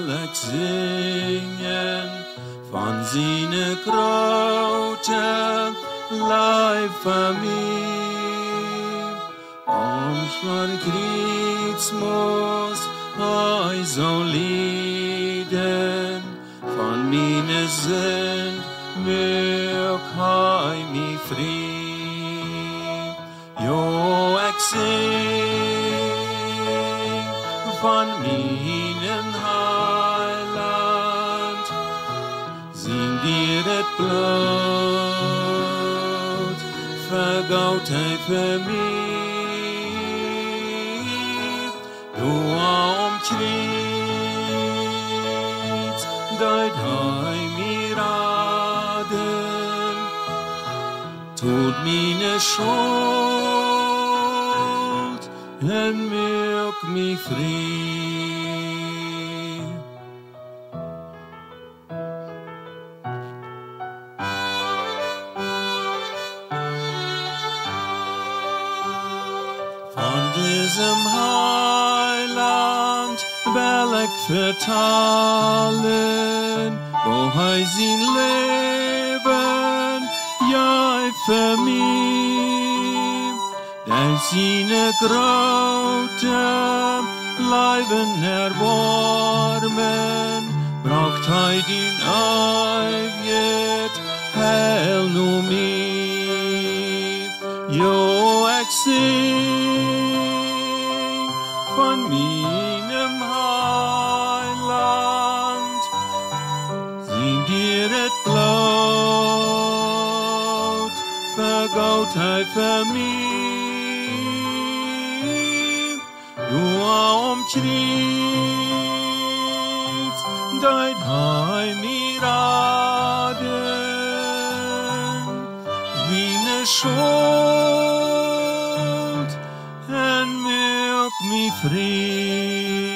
wil ik zingen van zijn grote lijf voor mij. Ons van Christus moest hij zo lijden, van mijn zin maak hij mij vrij. Jo, ik zing van mienem Heiland, zing dir het bloed, vergoud hij voor mij. Du omkreet, deed hij mij raden, tut meine schuld en maak mij vrij. Van diesem Heiland wil ik vertalen, wo hij zijn leven jij voor mij. Der seine grote Leiben erworben, braucht hij din eiget Heil nu mij. Jo, ik zing van mienem Heiland, zing dir het bloed, vergoud hij voor mij. Du omkreet, deed hij mij raden, meine schuld en maak mij vrij.